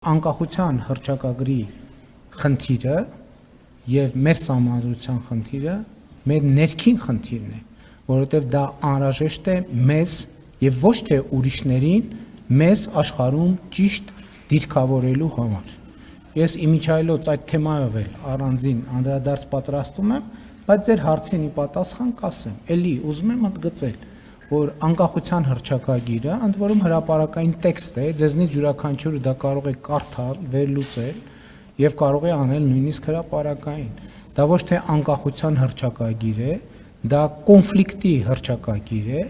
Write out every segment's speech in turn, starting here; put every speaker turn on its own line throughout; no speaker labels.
Անկախության հռչակագրի խնդիրը եւ մեր սահմանադրության խնդիրը մեր ներքին խնդիրն է, որովհետեւ դա անհրաժեշտ է մեզ եւ ոչ թե ուրիշներին մեզ աշխարհում ճիշտ դիրքավորելու համար։ Ես իմիջայլոց այդ թեմայով էլ առանձին անդրադարձ պատրաստում եմ, բայց ձեր հարցին ի պատասխան կասեմ, էլի ուզում եմ ընդգծել, որ անկախության հռչակագիրը ընդ որում հրապարակային տեքստ է, ձեզնից յուրաքանչյուրը դա կարող է կարդալ, վերլուծել եւ կարող է անել նույնիսկ հրապարակային։ Դա ոչ թե անկախության հռչակագիր է, դա կոնֆլիկտի հռչակագիր է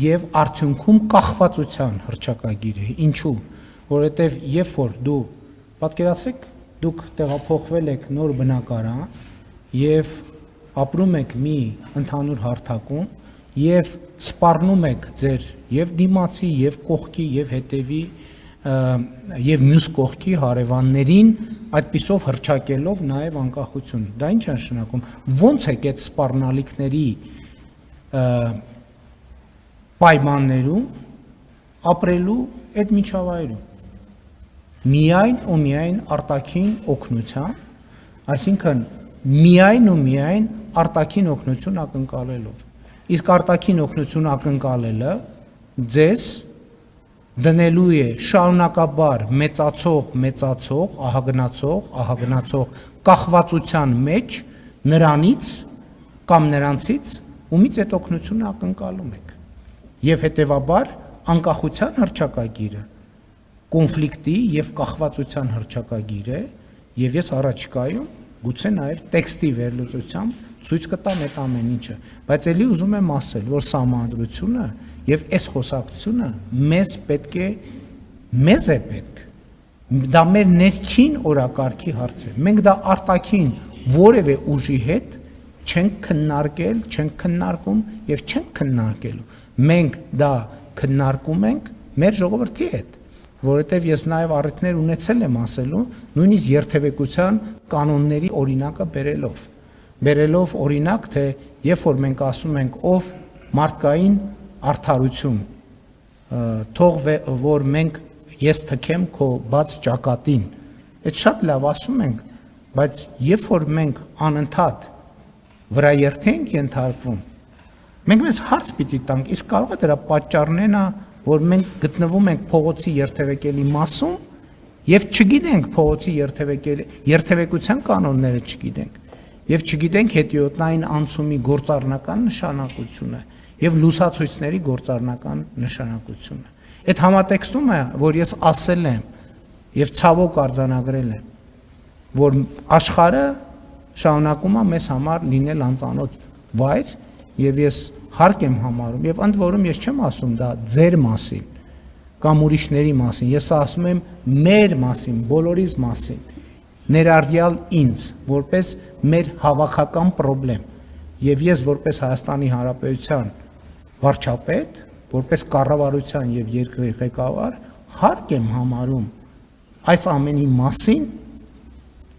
եւ արդյունքում կախվածության հռչակագիր է։ Ինչու՞։ Որովհետեւ երբ որ դու պատկերացրեք, դուք տեղափոխվել եք նոր բնակարան եւ ապրում եք մի ընդհանուր հարթակում եւ սպառնում եք ձեր եւ դիմացի եւ կողքի եւ հետևի եւ մյուս կողքի հարևաններին այդպիսով հռչակելով նաեւ անկախություն։ Դա ինչ է նշանակում։ Ոնց է այդ սպառնալիքների պայմաններում ապրելու այդ միջավայրում։ Միայն ու միայն արտաքին օգնության, այսինքն միայն ու միայն արտաքին օգնություն ակնկալելով։ Իսկ արտաքին օգնություն ակնկալելը ձեզ դնելու է շարունակաբար մեծացող, ահագնացող կախվածության մեջ նրանից կամ նրանցից, ումից այդ օգնությունը ակնկալում եք։ Եվ հետևաբար անկախության հռչակագիրը կոնֆլիկտի եւ կախվածության հռչակագիր է, եւ ես առաջիկայում գուցե նաեւ տեքստի վերլուծությամբ ցույց կտամ այդ ամեն ինչը, բայց ելի ուզում եմ ասել, որ սահմանադրությունը եւ այս խոսակցությունը մեզ է պետք։ Դա մեր ներքին օրակարգի հարց է։ Մենք դա արտաքին որևէ ուժի հետ չենք քննարկել, չենք քննարկում եւ չենք քննարկելու։ Մենք դա քննարկում ենք մեր ժողովրդի հետ, որովհետեւ ես նաեւ առիթներ ունեցել եմ ասելու, նույնիսկ երթևեկության կանոնների օրինակը բերելով օրինակ, թե երբ որ մենք ասում ենք ով մարդկային արդարություն, թող որ մենք ես թքեմ քո բաց ճակատին, այդ շատ լավ ասում ենք, բայց երբ որ մենք անընդհատ վրաերթի ենք ենթարկվում, մենք մեզ հարց պիտի տանք, իսկ կարող է դրա պատճառն է, որ մենք գտնվում ենք փողոցի երթևեկելի մասում եւ չգիտենք փողոցի երթևեկության կանոնները չգիտենք եւ չգիտենք հետիոտնային անցումի գործառնական նշանակությունը եւ լուսացույցների գործառնական նշանակությունը։ Այդ համատեքստում է, որ ես ասել եմ եւ ցավոք արձանագրել եմ, որ աշխարհը շարունակում է մեզ համար լինել անծանոթ վայր եւ ես հարկ եմ համարում եւ ընդ որում ես չեմ ասում դա ձեր մասին կամ ուրիշների մասին, ես ասում եմ մեր մասին, բոլորիս մասին, ներառյալ ինձ, որպես մեր հավաքական խնդրեմ եւ ես որպես Հայաստանի Հանրապետության վարչապետ, որպես կառավարության եւ երկրի ղեկավար հարկ եմ համարում այս ամենի մասին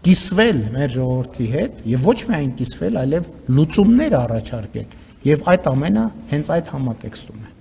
կիսվել մեր ժողովրդի հետ եւ ոչ միայն կիսվել, այլև լուծումներ առաջարկել եւ այդ ամենը հենց այդ համատեքստում է։